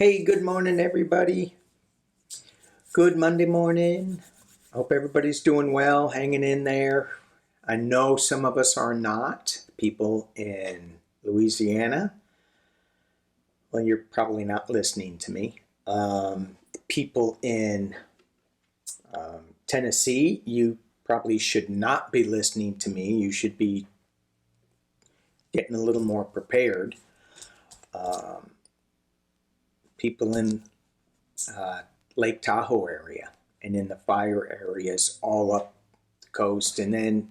Hey, good morning, everybody. Good Monday morning. Hope everybody's doing well, hanging in there. I know some of us are not. People in Louisiana, well, you're probably not listening to me. People in Tennessee, you probably should not be listening to me. You should be getting a little more prepared. People in Lake Tahoe area and in the fire areas all up the coast, and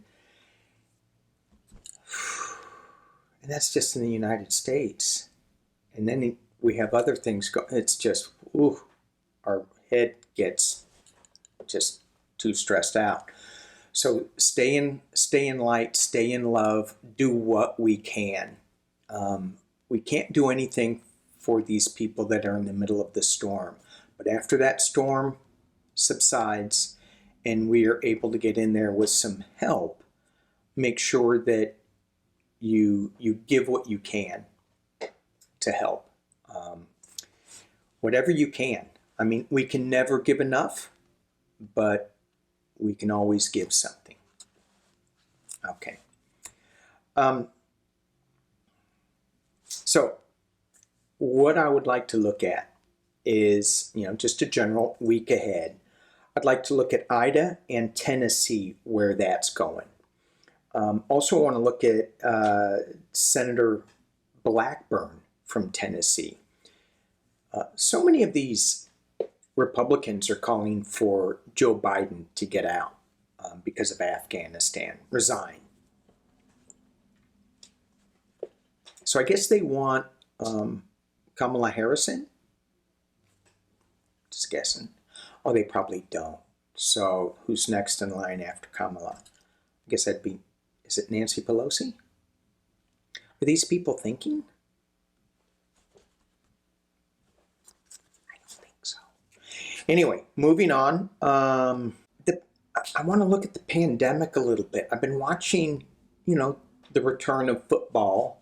that's just in the United States. And then we have other things go. It's just, ooh, our head gets just too stressed out. So stay in light, stay in love, do what we can. We can't do anything for these people that are in the middle of the storm. But after that storm subsides and we are able to get in there with some help, make sure that you give what you can to help. Whatever you can. I mean, we can never give enough, but we can always give something. Okay. So what I would like to look at is, just a general week ahead. I'd like to look at Ida and Tennessee, where that's going. Also want to look at Senator Blackburn from Tennessee. So many of these Republicans are calling for Joe Biden to get out because of Afghanistan, resign. So I guess they want Kamala Harris in? Just guessing. Oh, they probably don't. So who's next in line after Kamala? I guess that'd be, is it Nancy Pelosi? Are these people thinking? I don't think so. Anyway, moving on. I want to look at the pandemic a little bit. I've been watching, the return of football.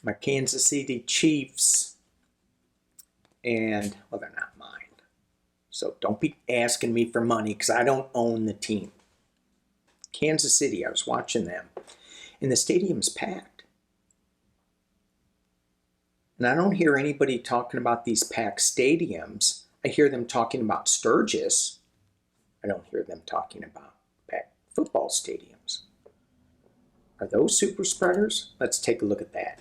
My Kansas City Chiefs, and, well, they're not mine. So don't be asking me for money because I don't own the team. Kansas City, I was watching them, and the stadium's packed. And I don't hear anybody talking about these packed stadiums. I hear them talking about Sturgis. I don't hear them talking about packed football stadiums. Are those super spreaders? Let's take a look at that.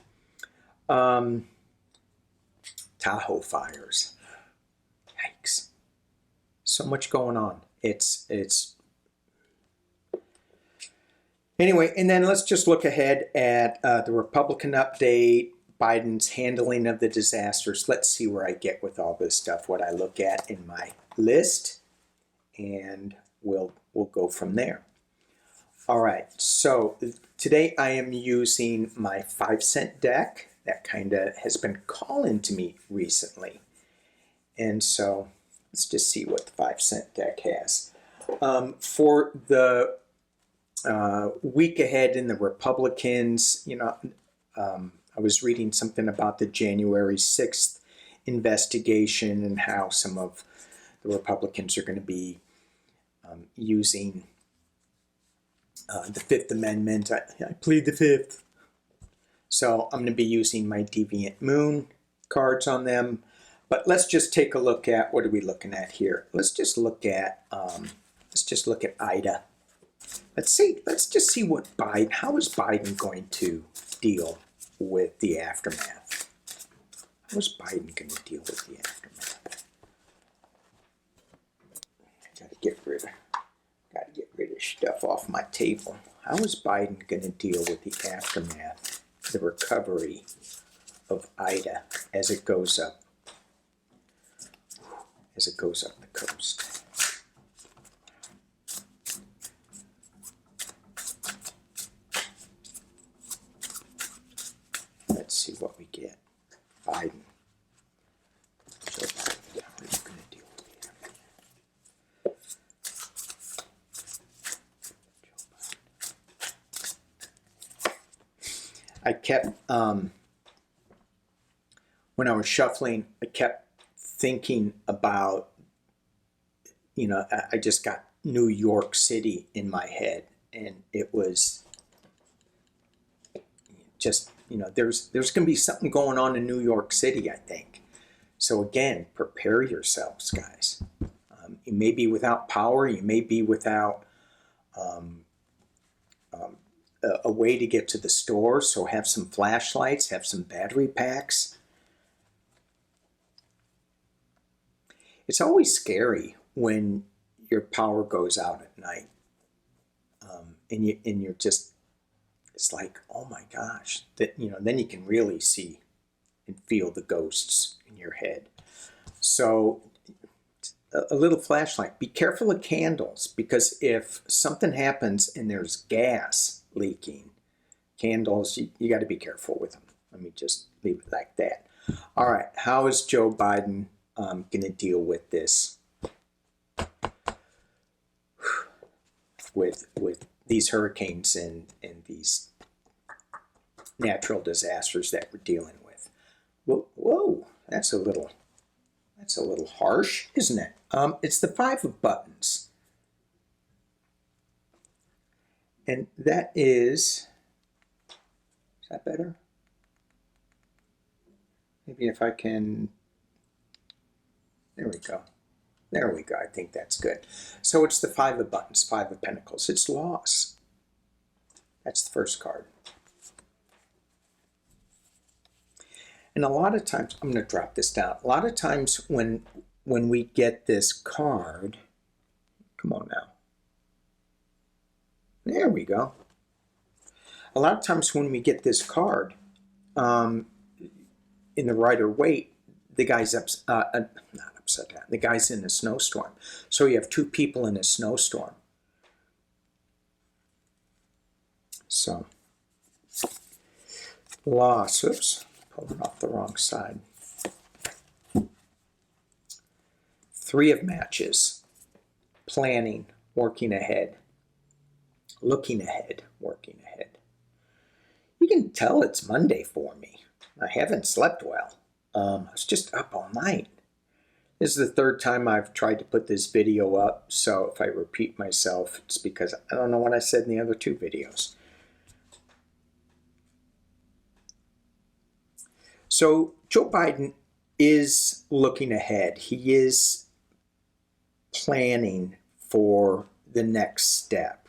Tahoe fires. Yikes. So much going on. It's anyway, and then let's just look ahead at the Republican update, Biden's handling of the disasters. Let's see where I get with all this stuff, what I look at in my list, and we'll go from there. All right, so today I am using my 5-cent deck. That kind of has been calling to me recently. And so let's just see what the 5-cent deck has. For the week ahead in the Republicans, I was reading something about the January 6th investigation and how some of the Republicans are going to be using the Fifth Amendment. I plead the Fifth. So I'm going to be using my Deviant Moon cards on them. But let's just take a look at, what are we looking at here? Let's just look at Ida. Let's just see what Biden, how is Biden going to deal with the aftermath? How is Biden going to deal with the aftermath? Gotta get rid of stuff off my table. How is Biden going to deal with the aftermath, the recovery of Ida as it goes up the coast? Let's see what we get. Biden. Joe Biden, how he's going to deal with the aftermath. I kept when I was shuffling, I kept thinking about, I just got New York City in my head, and it was just, there's going to be something going on in New York City, I think. So again, prepare yourselves, guys. You may be without power, you may be without a way to get to the store, so have some flashlights, have some battery packs. It's always scary when your power goes out at night, and you're just, it's like, oh my gosh, that then you can really see and feel the ghosts in your head. So a little flashlight. Be careful of candles, because if something happens and there's gas leaking, candles, you got to be careful with them. Let me just leave it like that. All right, how is Joe Biden going to deal with this? With these hurricanes and these natural disasters that we're dealing with. Whoa, that's a little harsh, isn't it? It's the 5 of buttons. And that is that better? Maybe if I can, there we go. There we go, I think that's good. So it's the 5 of buttons, 5 of pentacles. It's loss. That's the first card. And a lot of times, I'm going to drop this down. A lot of times when we get this card, come on now. There we go. A lot of times when we get this card in the Rider-Waite, the guy's not upside down. The guy's in a snowstorm. So you have 2 people in a snowstorm. So, loss. Oops, pulling off the wrong side. 3 of matches. Planning, working ahead. Looking ahead, working ahead. You can tell it's Monday for me. I haven't slept well. I was just up all night. This is the 3rd time I've tried to put this video up, so if I repeat myself, it's because I don't know what I said in the other 2 videos. So Joe Biden is looking ahead. He is planning for the next step.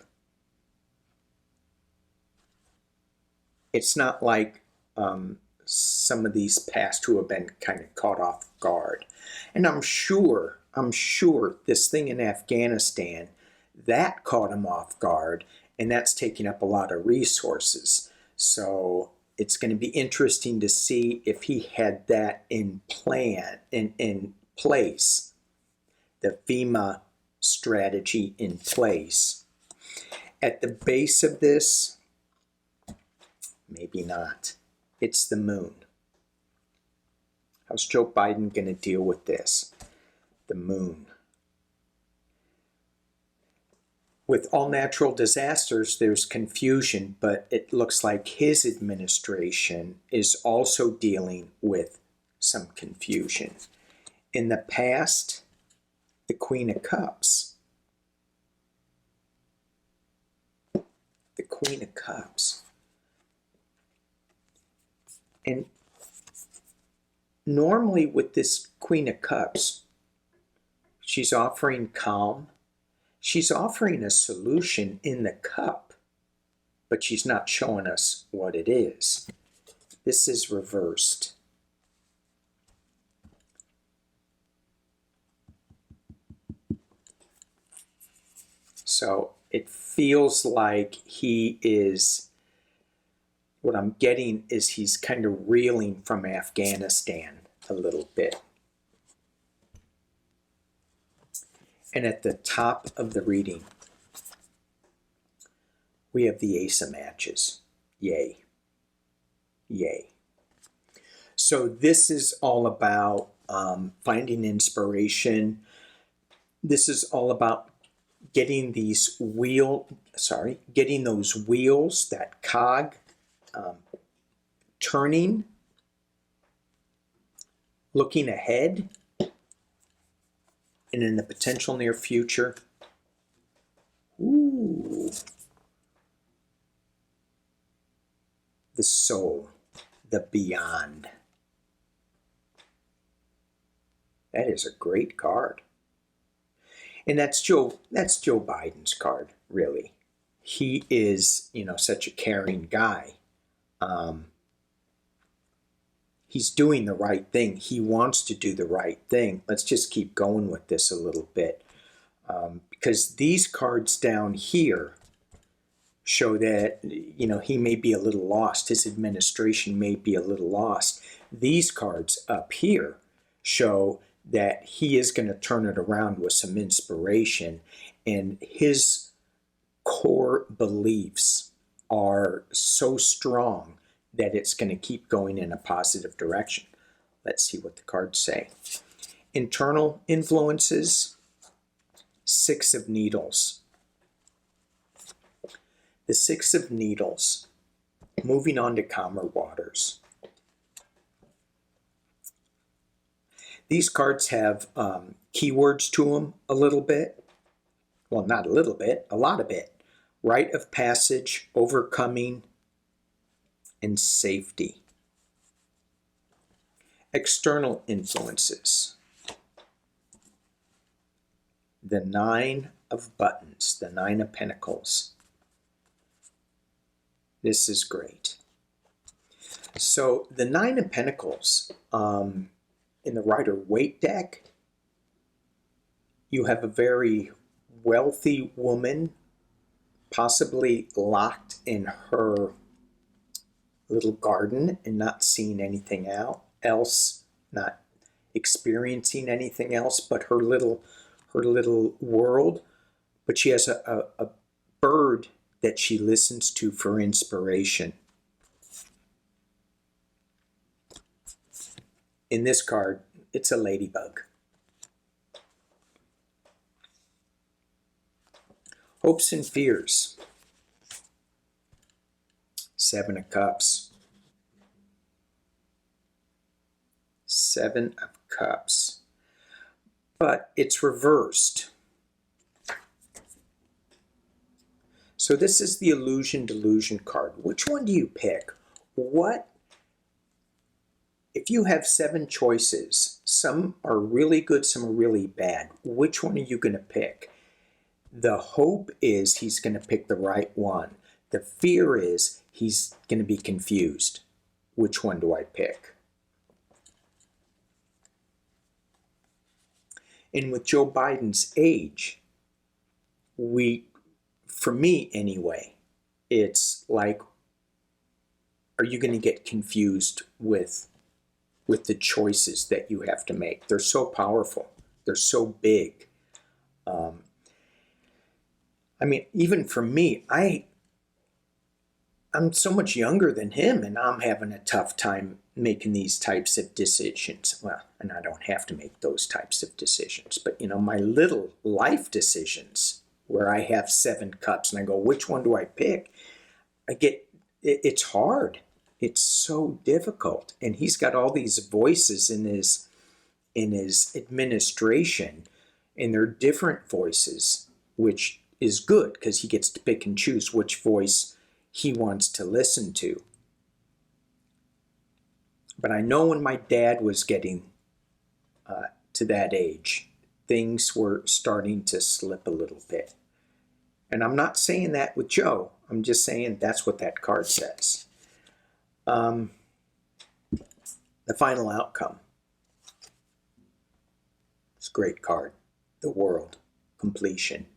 It's not like some of these past who have been kind of caught off guard. And I'm sure this thing in Afghanistan, that caught him off guard, and that's taking up a lot of resources. So it's going to be interesting to see if he had that in place, the FEMA strategy in place. At the base of this, maybe not. It's the moon. How's Joe Biden going to deal with this? The moon. With all natural disasters, there's confusion, but it looks like his administration is also dealing with some confusion. In the past, the Queen of Cups. The Queen of Cups. And normally with this Queen of Cups, she's offering calm. She's offering a solution in the cup, but she's not showing us what it is. This is reversed. So it feels like he is, what I'm getting is he's kind of reeling from Afghanistan a little bit. And at the top of the reading, we have the Ace of Matches. Yay. Yay. So this is all about finding inspiration. This is all about getting these getting those wheels, that cog, turning looking ahead and in the potential near future. Ooh. The soul, the beyond. That is a great card. And that's Joe Biden's card, really. He is, such a caring guy. He's doing the right thing. He wants to do the right thing. Let's just keep going with this a little bit. Because these cards down here show that, he may be a little lost. His administration may be a little lost. These cards up here show that he is going to turn it around with some inspiration, and his core beliefs are so strong that it's going to keep going in a positive direction. Let's see what the cards say. Internal influences, 6 of Needles. The 6 of Needles, moving on to calmer waters. These cards have keywords to them a little bit. Well, not a little bit, a lot of it. Rite of passage, overcoming, and safety. External influences. The 9 of Buttons, the 9 of Pentacles. This is great. So the 9 of Pentacles, in the Rider-Waite deck, you have a very wealthy woman, possibly locked in her little garden and not seeing anything else, not experiencing anything else but her little world. But she has a bird that she listens to for inspiration. In this card, it's a ladybug. Hopes and fears. 7 of Cups. 7 of Cups. But it's reversed. So this is the illusion delusion card. Which one do you pick? If you have 7 choices, some are really good, some are really bad. Which one are you going to pick? The hope is he's going to pick the right one. The fear is he's going to be confused. Which one do I pick? And with Joe Biden's age, for me anyway, it's like, are you going to get confused with the choices that you have to make? They're so powerful. They're so big. Even for me, I'm so much younger than him, and I'm having a tough time making these types of decisions. Well, and I don't have to make those types of decisions, but my little life decisions where I have 7 cups and I go, which one do I pick? It's hard. It's so difficult. And he's got all these voices in his administration, and they're different voices, which is good because he gets to pick and choose which voice he wants to listen to. But I know when my dad was getting to that age, things were starting to slip a little bit. And I'm not saying that with Joe. I'm just saying that's what that card says. The final outcome. It's a great card. The World. Completion.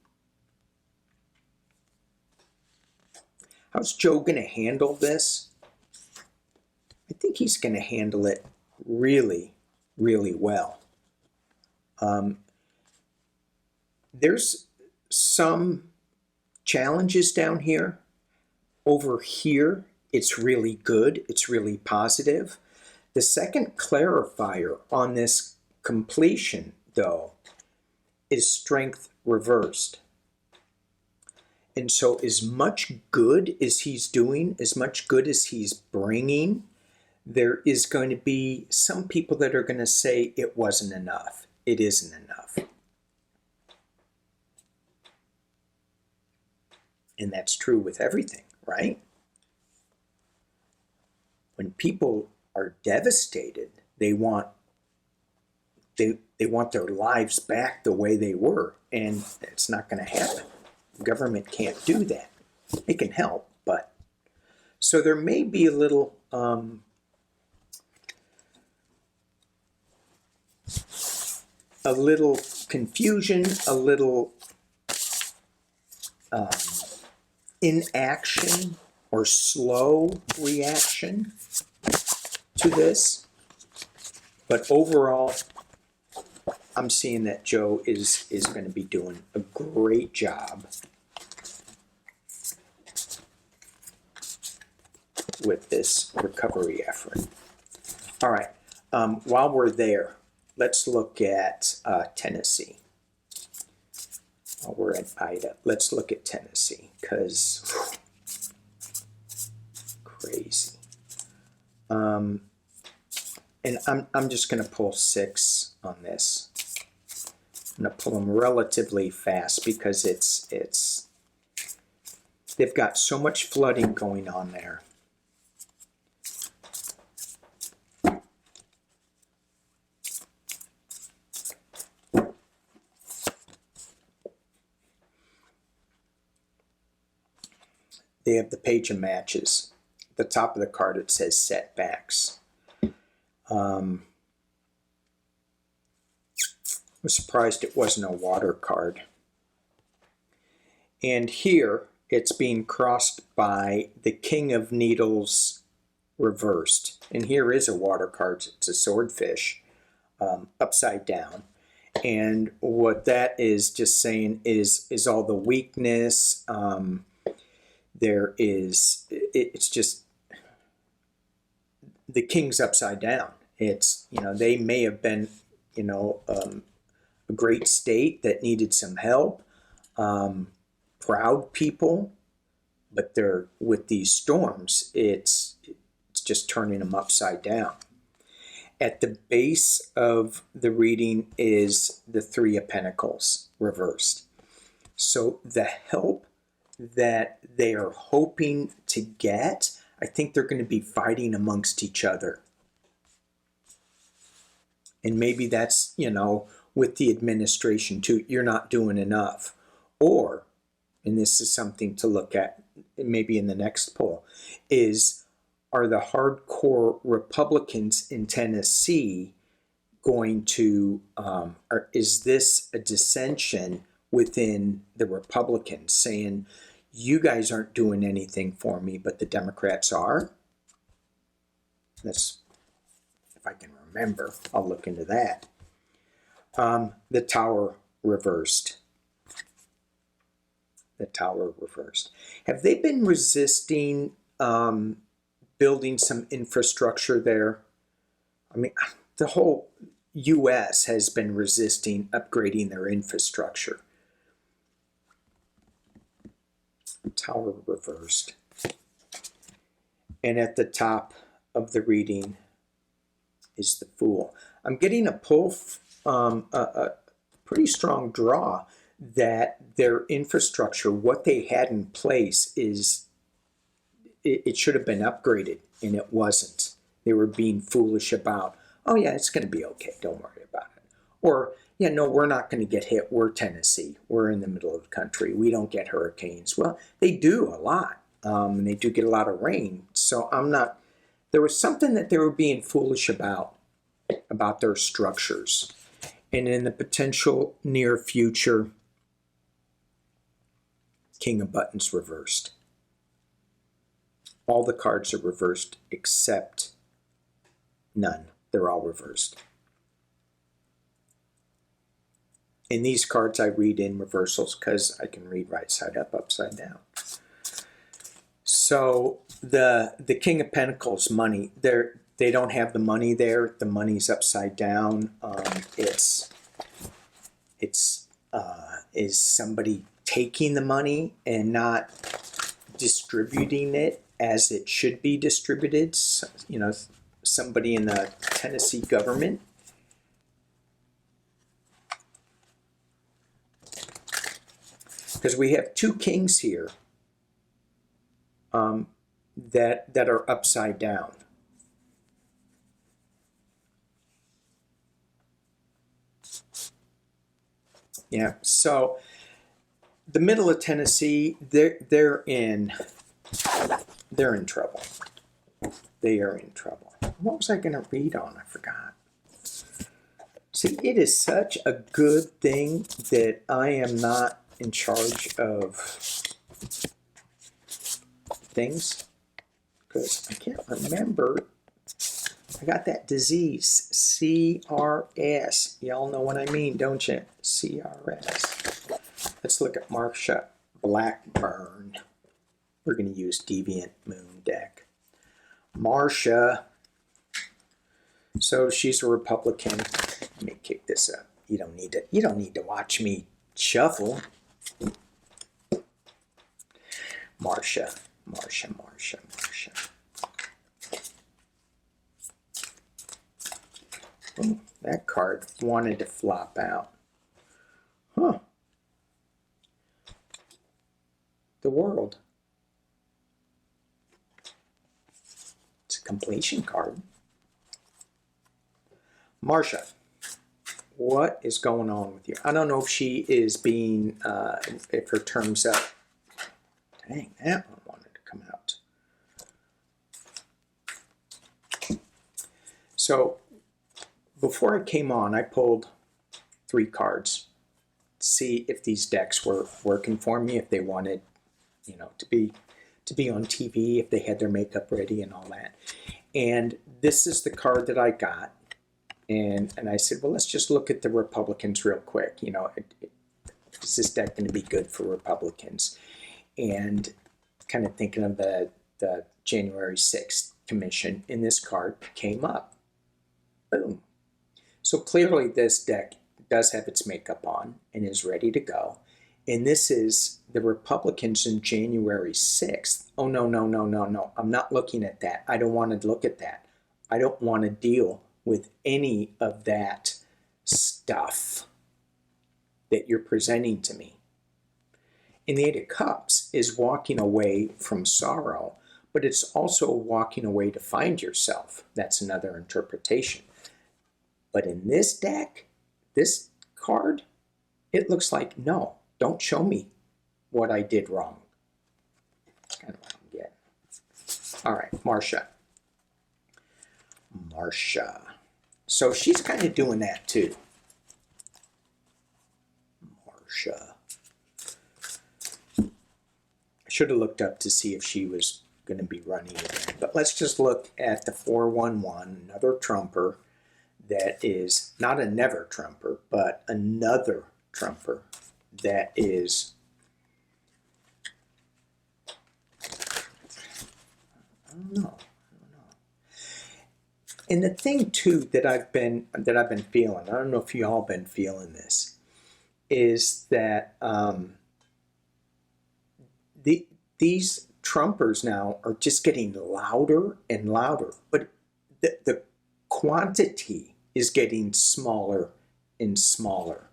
How's Joe going to handle this? I think he's going to handle it really, really well. There's some challenges down here. Over here, it's really good. It's really positive. The second clarifier on this completion, though, is strength reversed. And so as much good as he's doing, as much good as he's bringing, there is going to be some people that are going to say it wasn't enough. It isn't enough. And that's true with everything, right? When people are devastated, they want their lives back the way they were, and it's not going to happen. The government can't do that. It can help, but so there may be a little confusion, a little inaction or slow reaction to this, but overall, I'm seeing that Joe is going to be doing a great job with this recovery effort. All right, while we're there, let's look at Tennessee. While we're at Ida, let's look at Tennessee, because crazy. And I'm just going to pull 6 on this. I'm going to pull them relatively fast because they've got so much flooding going on there. They have the page of matches. At the top of the card it says setbacks. I was surprised it wasn't a water card. And here it's being crossed by the King of Needles reversed. And here is a water card. It's a swordfish upside down. And what that is just saying is all the weakness. It's just the king's upside down. It's, they may have been, a great state that needed some help, proud people, but they're with these storms, it's just turning them upside down. At the base of the reading is the 3 of Pentacles reversed. So the help that they are hoping to get, I think they're going to be fighting amongst each other. And maybe that's, with the administration too, you're not doing enough. Or, and this is something to look at maybe in the next poll, are the hardcore Republicans in Tennessee going to, or is this a dissension within the Republicans saying, you guys aren't doing anything for me, but the Democrats are? That's, if I can remember, I'll look into that. The Tower reversed. The Tower reversed. Have they been resisting building some infrastructure there? I mean, the whole U.S. has been resisting upgrading their infrastructure. Tower reversed. And at the top of the reading is the Fool. I'm getting a pull, a pretty strong draw that their infrastructure, what they had in place, it should have been upgraded, and it wasn't. They were being foolish about, oh yeah, it's going to be okay, don't worry about it. Or, yeah, no, we're not going to get hit. We're Tennessee. We're in the middle of the country. We don't get hurricanes. Well, they do a lot. And they do get a lot of rain. So there was something that they were being foolish about their structures. And in the potential near future, King of Buttons reversed. All the cards are reversed except none. They're all reversed. In these cards, I read in reversals because I can read right side up, upside down. So the King of Pentacles, money, they don't have the money there. The money's upside down. Is somebody taking the money and not distributing it as it should be distributed? So, somebody in the Tennessee government. Because we have two kings here that are upside down. Yeah, so the middle of Tennessee, they're in trouble. They are in trouble. What was I going to read on? I forgot. See, it is such a good thing that I am not in charge of things, because I can't remember. I got that disease, CRS. Y'all know what I mean, don't you? CRS. Let's look at Marsha Blackburn. We're going to use Deviant Moon deck. Marsha. So she's a Republican. Let me kick this up. You don't need to watch me shuffle. Marsha. Oh, that card wanted to flop out. Huh. The World. It's a completion card. Marsha, what is going on with you? I don't know if she is being, if her term's up. Dang, that one wanted to come out. So, before I came on, I pulled 3 cards to see if these decks were working for me, if they wanted, you know, to be on TV, if they had their makeup ready and all that. And this is the card that I got. And I said, well, let's just look at the Republicans real quick. You know, is this deck going to be good for Republicans? And kind of thinking of the January 6th commission, and this card came up. Boom. So clearly this deck does have its makeup on and is ready to go. And this is the Republicans in January 6th. Oh, no. I'm not looking at that. I don't want to look at that. I don't want to deal with any of that stuff that you're presenting to me. And the Eight of Cups is walking away from sorrow, but it's also walking away to find yourself. That's another interpretation. But in this deck, this card, it looks like, no, don't show me what I did wrong. That's kind of what I'm getting. All right, Marsha. So she's kind of doing that too. Marsha. I should have looked up to see if she was going to be running again. But let's just look at the 411, another trumper that is not a never trumper, but another trumper that is, I don't know. And the thing too that I've been feeling, I don't know if y'all been feeling this, is that these Trumpers now are just getting louder and louder, but the quantity is getting smaller and smaller.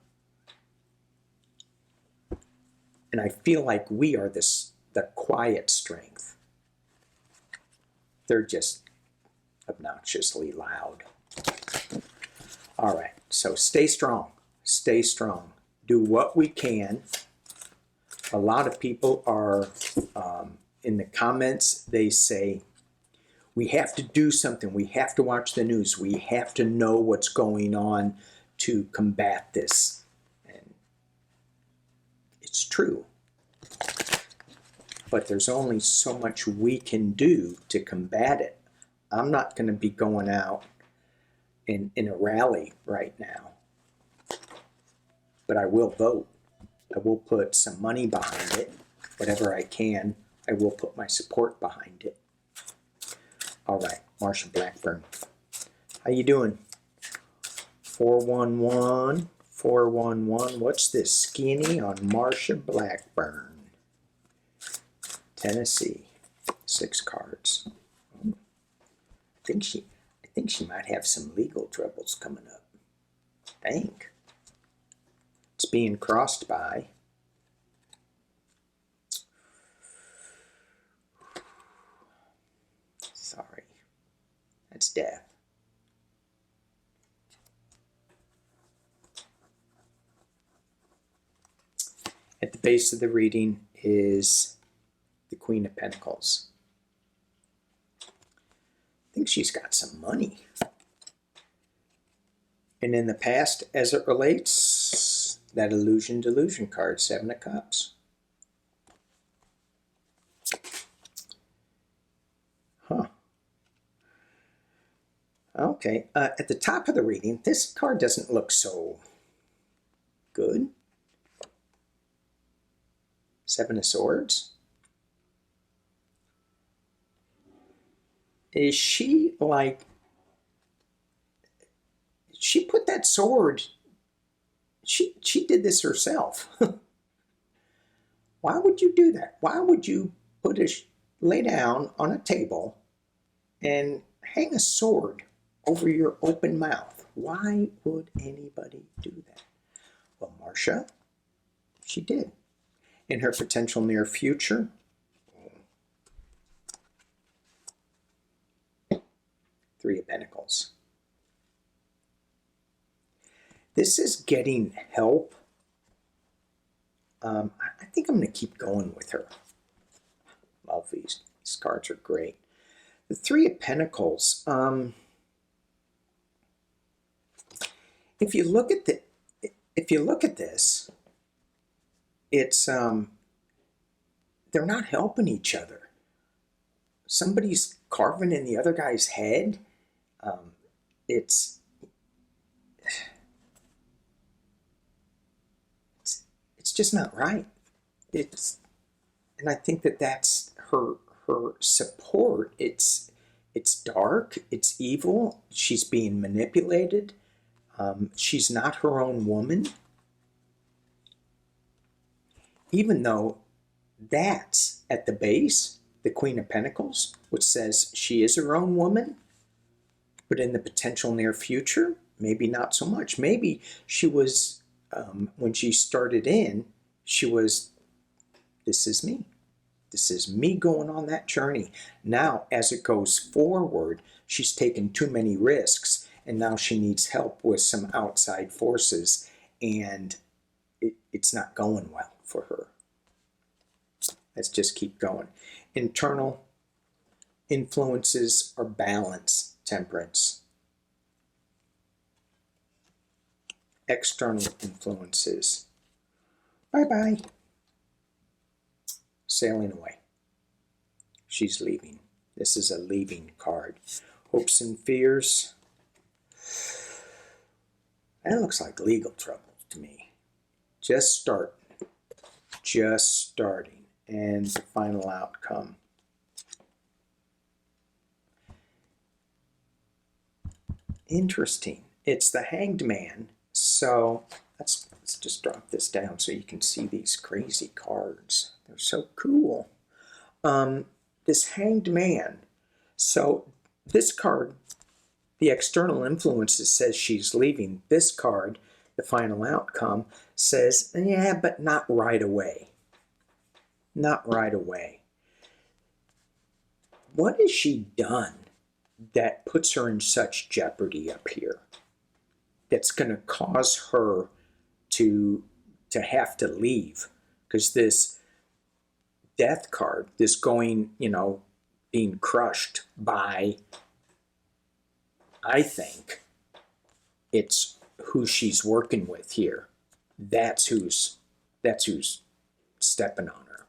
And I feel like we are the quiet strength. They're just obnoxiously loud. All right, so stay strong. Stay strong. Do what we can. A lot of people are, in the comments, they say, we have to do something. We have to watch the news. We have to know what's going on to combat this. And it's true. But there's only so much we can do to combat it. I'm not going to be going out in a rally right now. But I will vote. I will put some money behind it. Whatever I can, I will put my support behind it. All right, Marsha Blackburn. How you doing? 411, 411. What's this skinny on Marsha Blackburn? Tennessee. 6 cards. I think she might have some legal troubles coming up. I think. It's being crossed by. Sorry. That's death. At the base of the reading is the Queen of Pentacles. I think she's got some money. And in the past, as it relates, that illusion delusion card, Seven of Cups. Huh. Okay, at the top of the reading, this card doesn't look so good. Seven of Swords. Is she like, she put that sword, she did this herself. Why would you do that? Why would you lay down on a table and hang a sword over your open mouth? Why would anybody do that? Well, Marcia, she did. In her potential near future, Three of Pentacles. This is getting help. I think I'm going to keep going with her. Love these. These cards are great. The Three of Pentacles. If you look at this, it's they're not helping each other. Somebody's carving in the other guy's head. It's just not right. And I think that's her support. It's dark. It's evil. She's being manipulated. She's not her own woman. Even though that's at the base, the Queen of Pentacles, which says she is her own woman, but in the potential near future, maybe not so much. Maybe she was, when she started in, she was, this is me. This is me going on that journey. Now, as it goes forward, she's taken too many risks, and now she needs help with some outside forces, and it's not going well for her. Let's just keep going. Internal influences are balance, Temperance. External influences. Bye-bye. Sailing away. She's leaving. This is a leaving card. Hopes and fears. That looks like legal trouble to me. Just starting. Just starting. And the final outcome. Interesting. It's the Hanged Man. So let's just drop this down so you can see these crazy cards. They're so cool. This Hanged Man. So this card, the external influences, says she's leaving. This card, the final outcome, says, yeah, but not right away. Not right away. What has she done that puts her in such jeopardy up here? That's going to cause her to have to leave, because this death card, this going, being crushed by, I think it's who she's working with here. That's who's stepping on her.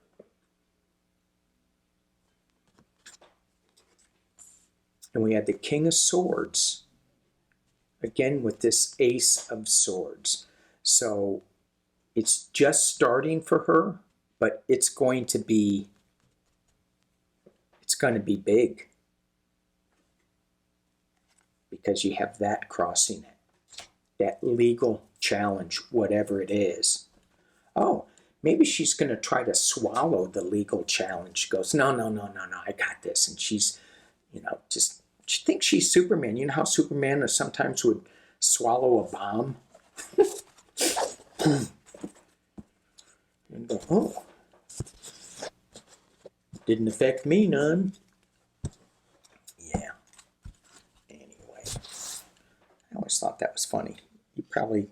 And we had the King of Swords, again with this Ace of Swords. So it's just starting for her, but it's going to be big, because you have that crossing it, that legal challenge, whatever it is. Oh, maybe she's going to try to swallow the legal challenge. She goes, no, I got this. And she's, She thinks she's Superman. You know how Superman sometimes would swallow a bomb? And go, oh, didn't affect me none. Yeah. Anyway, I always thought that was funny. You probably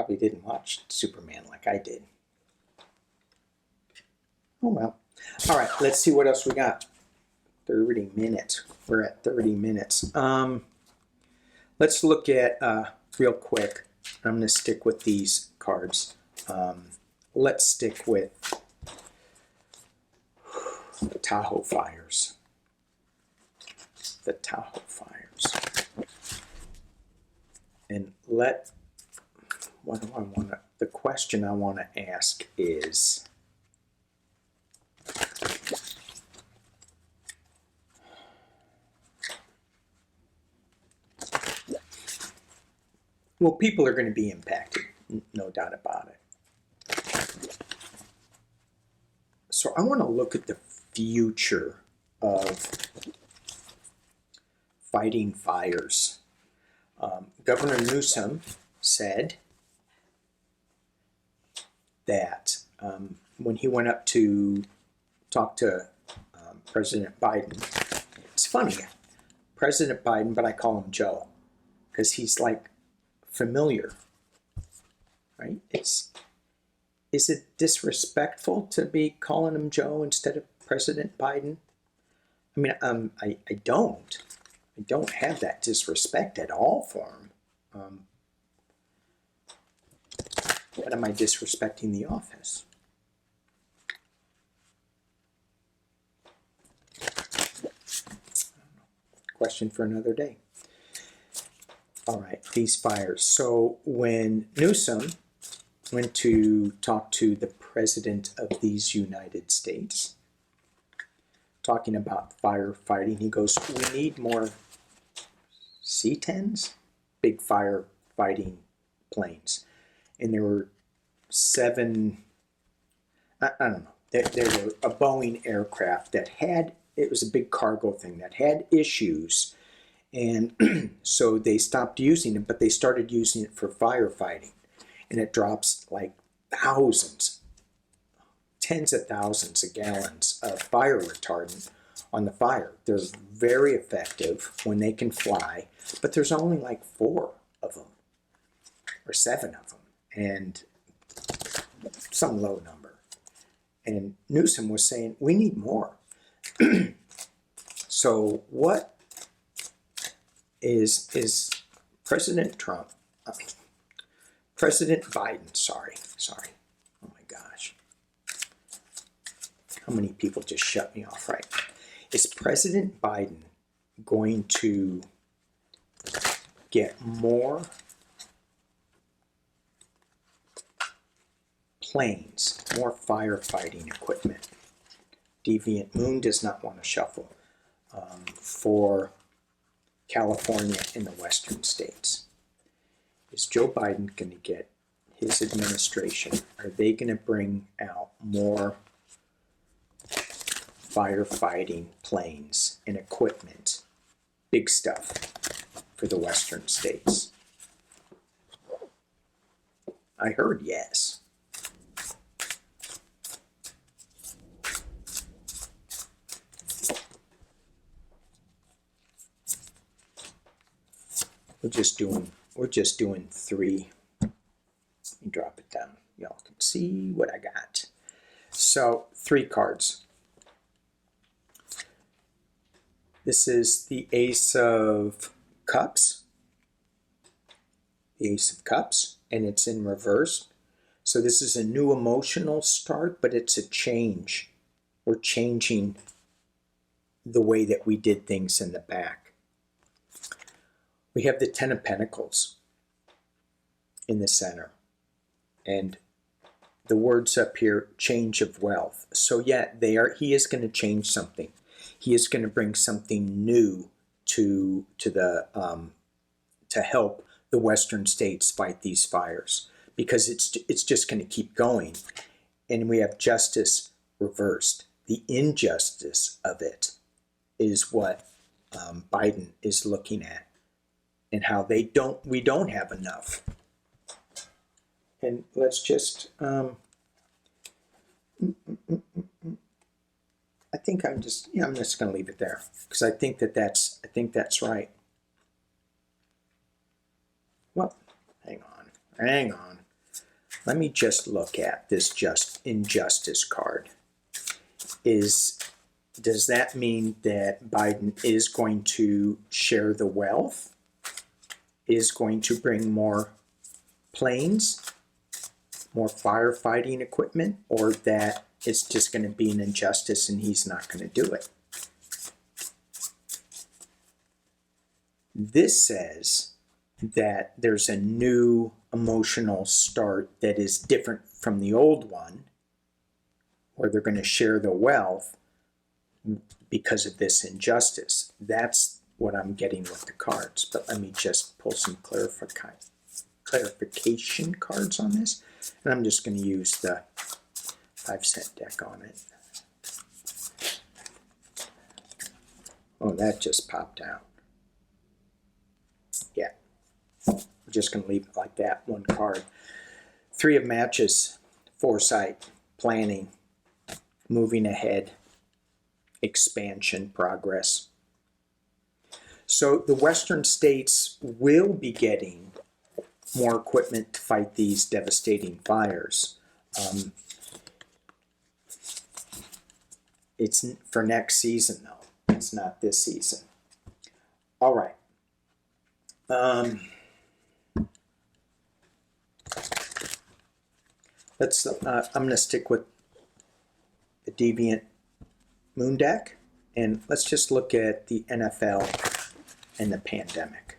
didn't watch Superman like I did. Oh well. All right, let's see what else we got. 30 minutes. We're at 30 minutes. Let's look at, real quick, I'm going to stick with these cards. Let's stick with the Tahoe fires. The Tahoe fires. And what do I want to, the question I want to ask is, well, people are going to be impacted, no doubt about it. So I want to look at the future of fighting fires. Governor Newsom said that when he went up to talk to President Biden, it's funny, President Biden, but I call him Joe, because he's like familiar, right? Is it disrespectful to be calling him Joe instead of President Biden? I mean, I don't have that disrespect at all for him. But am I disrespecting the office? Question for another day. All right, these fires. So when Newsom went to talk to the President of these United States, talking about firefighting, he goes, we need more C-10s, big firefighting planes. And there were 7, I don't know, there were a Boeing aircraft that had, it was a big cargo thing that had issues. And so they stopped using it, but they started using it for firefighting. And it drops like thousands, tens of thousands of gallons of fire retardant on the fire. They're very effective when they can fly, but there's only like 4 of them or 7 of them, and some low number. And Newsom was saying, we need more. So what is President Trump, President Biden, sorry. Oh my gosh. How many people just shut me off right now? Is President Biden going to get more planes, more firefighting equipment? Deviant Moon does not want to shuffle for California and the western states. Is Joe Biden going to get his administration? Are they going to bring out more firefighting planes and equipment, big stuff, for the western states? I heard yes. We're just doing 3. Let me drop it down. Y'all can see what I got. So 3 cards. This is the Ace of Cups. The Ace of Cups, and it's in reverse. So this is a new emotional start, but it's a change. We're changing the way that we did things in the back. We have the Ten of Pentacles in the center. And the words up here, change of wealth. So yeah, he is going to change something. He is going to bring something new to help the western states fight these fires, because it's just going to keep going. And we have justice reversed. The injustice of it is what Biden is looking at, and how we don't have enough. And let's just, I think I'm just going to leave it there, because I think that's right. Well, hang on. Let me just look at this injustice card. Does that mean that Biden is going to share the wealth? Is going to bring more planes, more firefighting equipment, or that it's just going to be an injustice and he's not going to do it? This says that there's a new emotional start that is different from the old one, where they're going to share the wealth because of this injustice. That's what I'm getting with the cards. But let me just pull some clarification cards on this. And I'm just going to use the 5-cent deck on it. Oh, that just popped out. Yeah. I'm just going to leave it like that, one card. 3 of matches, foresight, planning, moving ahead, expansion, progress. So the western states will be getting more equipment to fight these devastating fires. It's for next season, though. It's not this season. All right. I'm going to stick with the Deviant Moon deck, and let's just look at the NFL and the pandemic.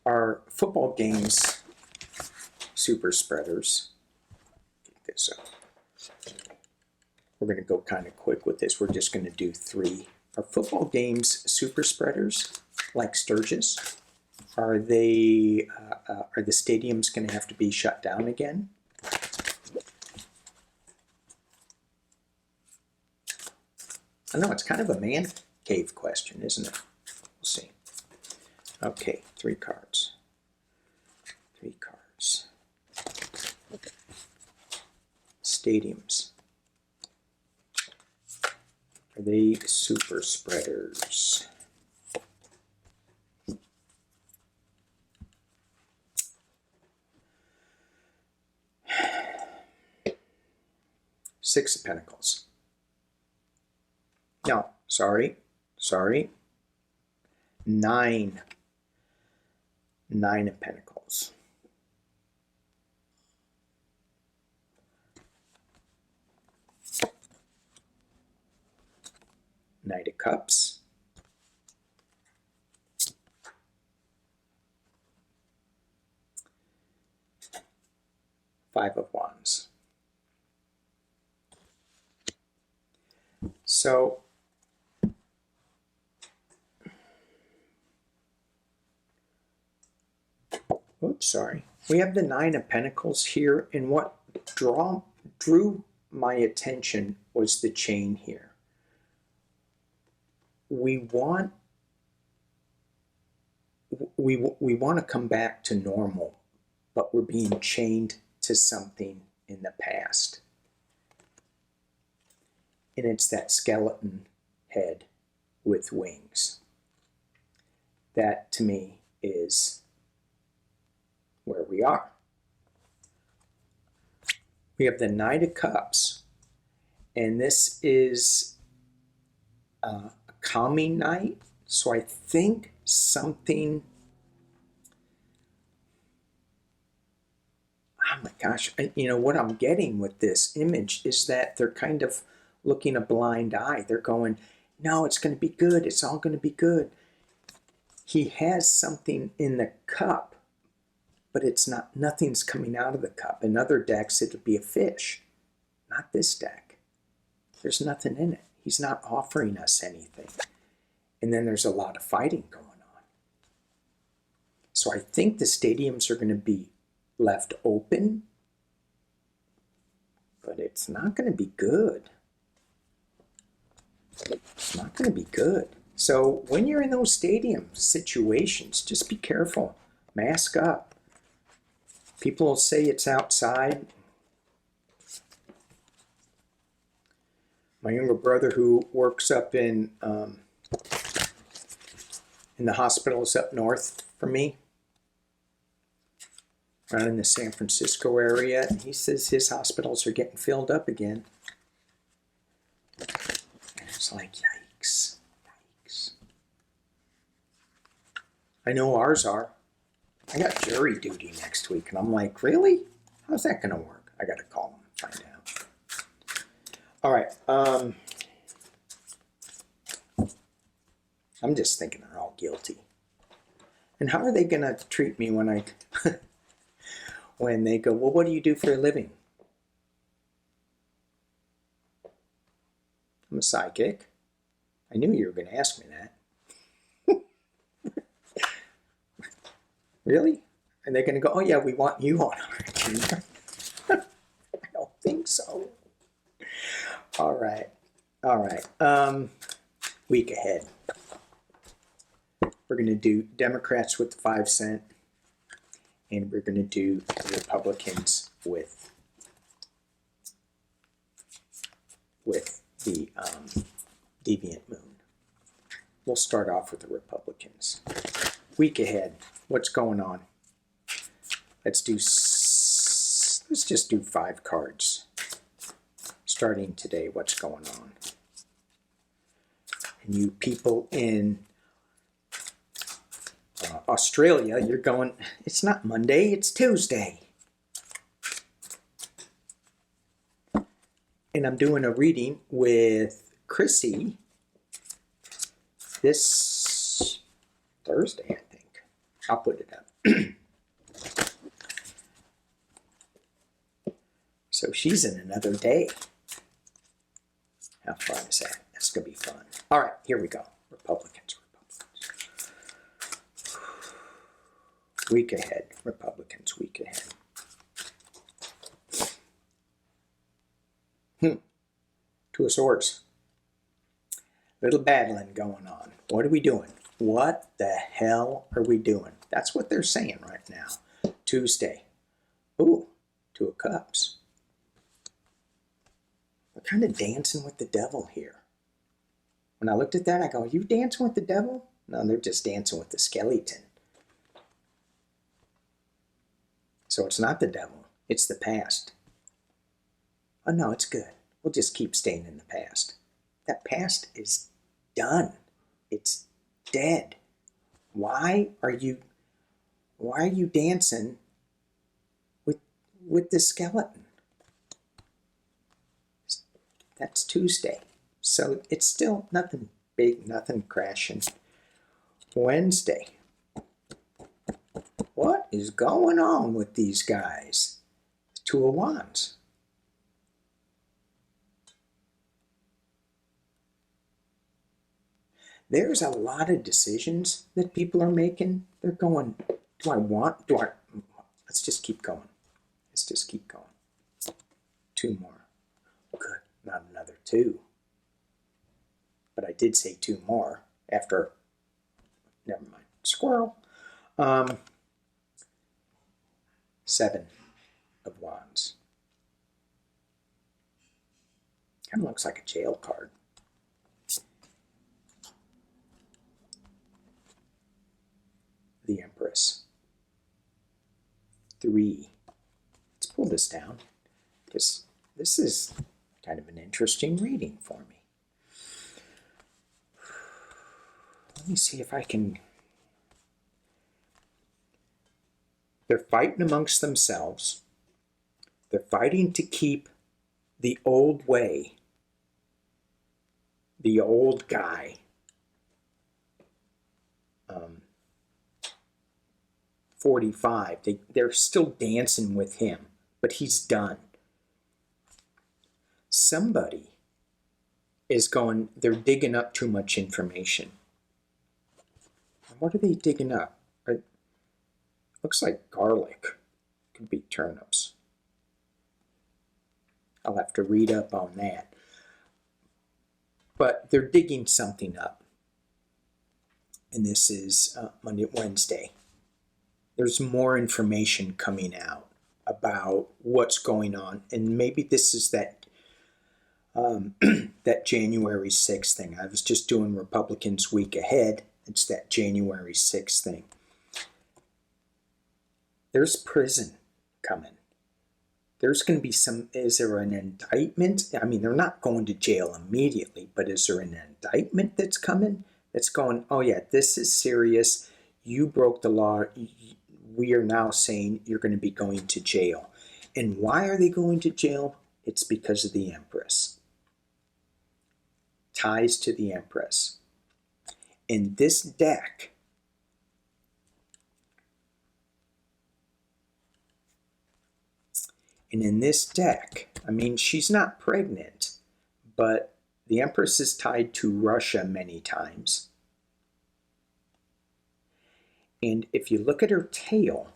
Our football games, super spreaders. Get this up. We're going to go kind of quick with this. We're just going to do 3. Are football games super spreaders like Sturgis? Are the stadiums going to have to be shut down again? I know it's kind of a man cave question, isn't it? We'll see. Okay, 3 cards. 3 cards. Stadiums. Are they super spreaders? Six of Pentacles. No, sorry. 9 of Pentacles. Knight of Cups. Five of Wands. So oops, sorry. We have the 9 of Pentacles here, and what drew my attention was the chain here. We want to come back to normal, but we're being chained to something in the past. And it's that skeleton head with wings. That, to me, is where we are. We have the Knight of Cups, and this is a calming night. So I think something, oh my gosh, what I'm getting with this image is that they're kind of looking a blind eye. They're going, no, it's going to be good. It's all going to be good. He has something in the cup, but it's not, nothing's coming out of the cup. In other decks, it would be a fish. Not this deck. There's nothing in it. He's not offering us anything. And then there's a lot of fighting going on. So I think the stadiums are going to be left open, but it's not going to be good. It's not going to be good. So when you're in those stadium situations, just be careful. Mask up. People will say it's outside. My younger brother, who works up in the hospitals up north from me, around in the San Francisco area, he says his hospitals are getting filled up again. And it's like, yikes, yikes. I know ours are. I got jury duty next week, and I'm like, really? How's that going to work? I got to call them and find out. All right. I'm just thinking they're all guilty. And how are they going to treat me when I, when they go, well, what do you do for a living? I'm a psychic. I knew you were going to ask me that. Really? And they're going to go, oh yeah, we want you on our team. I don't think so. All right. All right. Week ahead. We're going to do Democrats with the 5 cent, and we're going to do Republicans with the deviant moon. We'll start off with the Republicans. Week ahead. What's going on? Let's just do 5 cards. Starting today, what's going on? And you people in Australia, you're going, it's not Monday, it's Tuesday. And I'm doing a reading with Chrissy this Thursday, I think. I'll put it up. So she's in another day. How fun is that? That's going to be fun. All right, here we go. Republicans. Week ahead. Republicans, week ahead. Two of Swords. Little battling going on. What are we doing? What the hell are we doing? That's what they're saying right now. Tuesday. Ooh, 2 of Cups. We're kind of dancing with the devil here. When I looked at that, I go, are you dancing with the devil? No, they're just dancing with the skeleton. So it's not the devil. It's the past. Oh, no, it's good. We'll just keep staying in the past. That past is done. It's dead. Why are you dancing with the skeleton? That's Tuesday. So it's still nothing big, nothing crashing. Wednesday. What is going on with these guys? 2 of Wands. There's a lot of decisions that people are making. They're going, let's just keep going. Let's just keep going. 2 more. Good, not another 2. But I did say 2 more after, never mind, squirrel. 7 of Wands. Kind of looks like a jail card. The Empress. 3. Let's pull this down, because this is kind of an interesting reading for me. Let me see if I can... They're fighting amongst themselves. They're fighting to keep the old way, the old guy. 45. They're still dancing with him, but he's done. Somebody is going, they're digging up too much information. What are they digging up? Looks like garlic. Could be turnips. I'll have to read up on that. But they're digging something up. and this is Monday, Wednesday. There's more information coming out about what's going on, and maybe this is that that January 6th thing. I was just doing Republicans week ahead. It's that January 6th thing. There's prison coming. There's going to be some, is there an indictment? I mean, they're not going to jail immediately, but is there an indictment that's coming? That's going, oh yeah, this is serious. You broke the law. We are now saying you're going to be going to jail. And why are they going to jail? It's because of the Empress. Ties to the Empress. In this deck, I mean, she's not pregnant, but the Empress is tied to Russia many times. And if you look at her tail,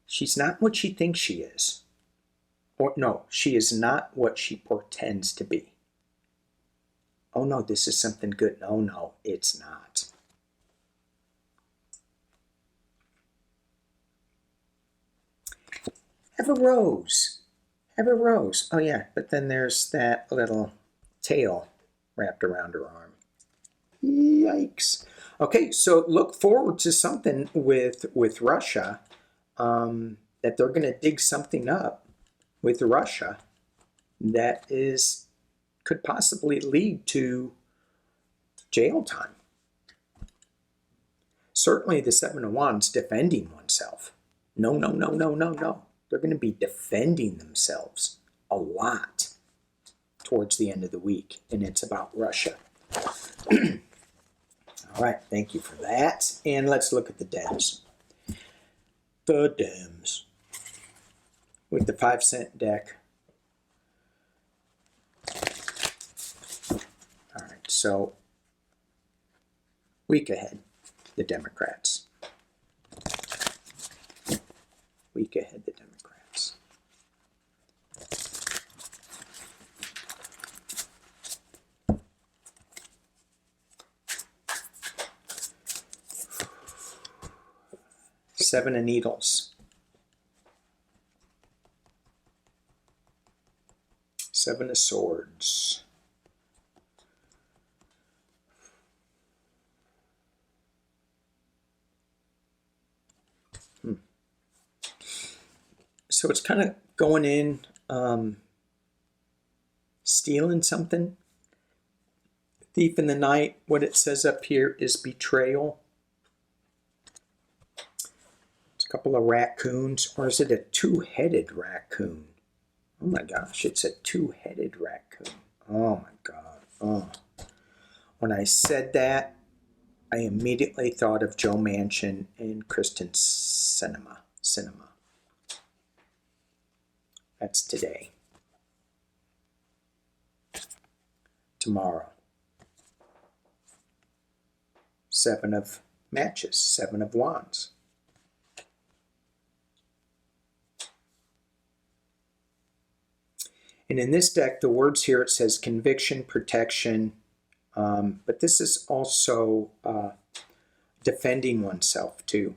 she's not what she thinks she is. Or no, she is not what she portends to be. Oh no, this is something good. No, it's not. Have a rose. Have a rose. Oh yeah, but then there's that little tail wrapped around her arm. Yikes. Okay, so look forward to something with Russia, that they're going to dig something up with Russia that could possibly lead to jail time. Certainly the Seven of Wands defending oneself. No. They're going to be defending themselves a lot towards the end of the week, and it's about Russia. All right, thank you for that. And let's look at the Dems. The Dems. With the 5-cent deck. All right, so week ahead, the Democrats. Week ahead, the Democrats. Seven of Needles. Seven of Swords. So it's kind of going in, stealing something. Thief in the night, what it says up here is betrayal. It's a couple of raccoons, or is it a two-headed raccoon? Oh my gosh, it's a two-headed raccoon. Oh my God. Oh. When I said that, I immediately thought of Joe Manchin and Kristen Cinema. That's today. Tomorrow. Seven of matches, Seven of Wands. And in this deck, the words here, it says conviction, protection, but this is also defending oneself too.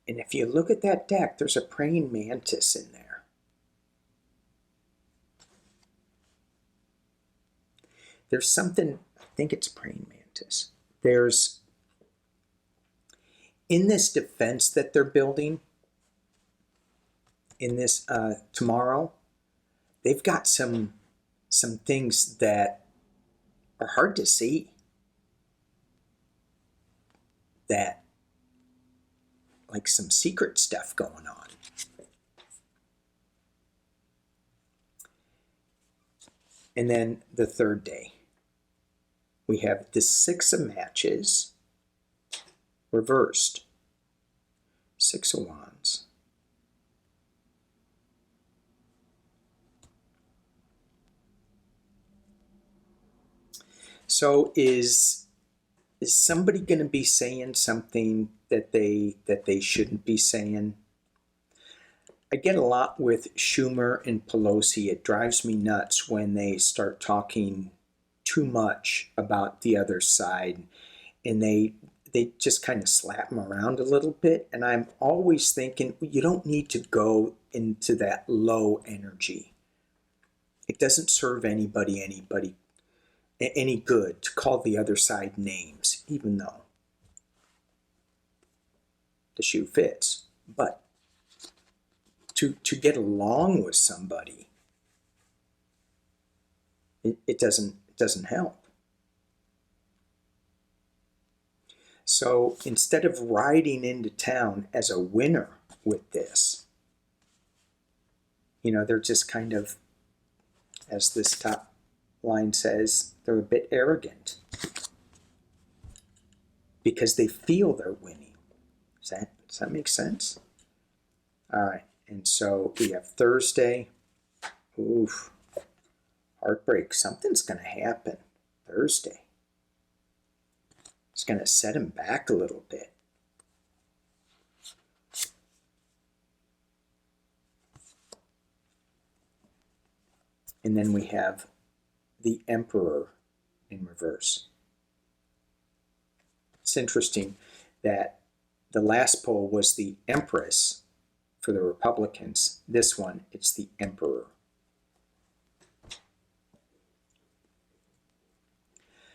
And if you look at that deck, there's a praying mantis in there. There's something, I think it's praying mantis. There's, in this defense that they're building, in this tomorrow, they've got some things that are hard to see. That, like some secret stuff going on. And then the third day, we have the Six of Matches reversed. Six of Wands. So is somebody going to be saying something that they shouldn't be saying? I get a lot with Schumer and Pelosi. It drives me nuts when they start talking too much about the other side, and they just kind of slap them around a little bit. And I'm always thinking, you don't need to go into that low energy. It doesn't serve anybody any good to call the other side names, even though the shoe fits. But to get along with somebody, it doesn't help. So instead of riding into town as a winner with this, they're just kind of, as this top line says, they're a bit arrogant because they feel they're winning. Does that make sense? All right. And so we have Thursday. Oof. Heartbreak. Something's going to happen Thursday. It's going to set him back a little bit. And then we have the Emperor in reverse. It's interesting that the last poll was the Empress for the Republicans. This one, it's the Emperor.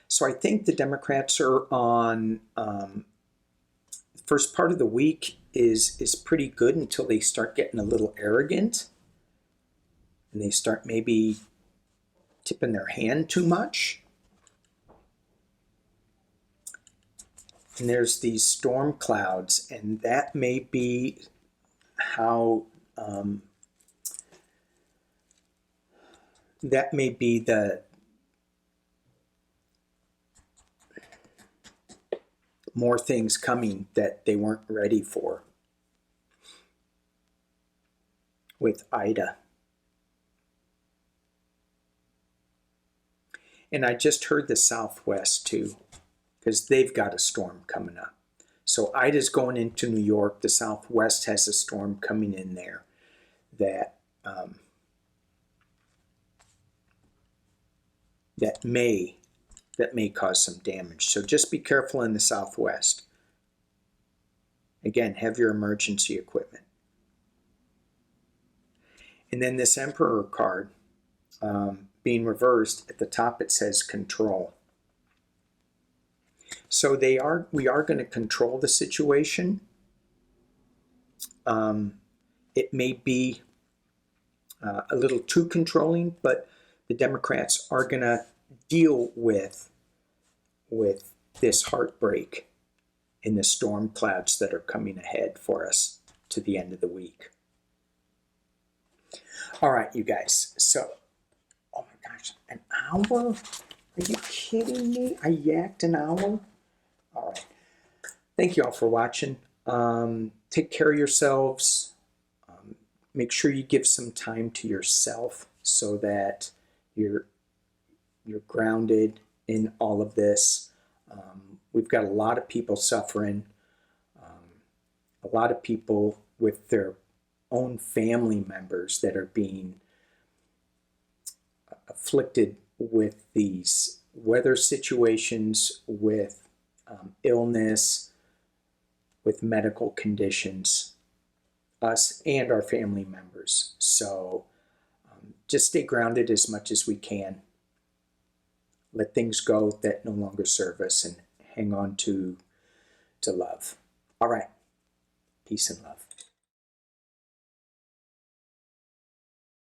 So I think the Democrats are on, the first part of the week is pretty good until they start getting a little arrogant. And they start maybe tipping their hand too much. And there's these storm clouds, and that may be how that may be the more things coming that they weren't ready for with Ida. And I just heard the Southwest too, because they've got a storm coming up. So Ida's going into New York. The Southwest has a storm coming in there that may cause some damage. So just be careful in the Southwest. Again, have your emergency equipment. And then this Emperor card being reversed, at the top it says control. So we are going to control the situation. It may be a little too controlling, but the Democrats are going to deal with this heartbreak in the storm clouds that are coming ahead for us to the end of the week. All right, you guys. So, oh my gosh, an hour? Are you kidding me? I yacked an hour? All right. Thank you all for watching. Take care of yourselves. Make sure you give some time to yourself so that you're grounded in all of this. We've got a lot of people suffering, a lot of people with their own family members that are being afflicted with these weather situations, with illness, with medical conditions, us and our family members. So just stay grounded as much as we can. Let things go that no longer serve us and hang on to love. All right. Peace and love.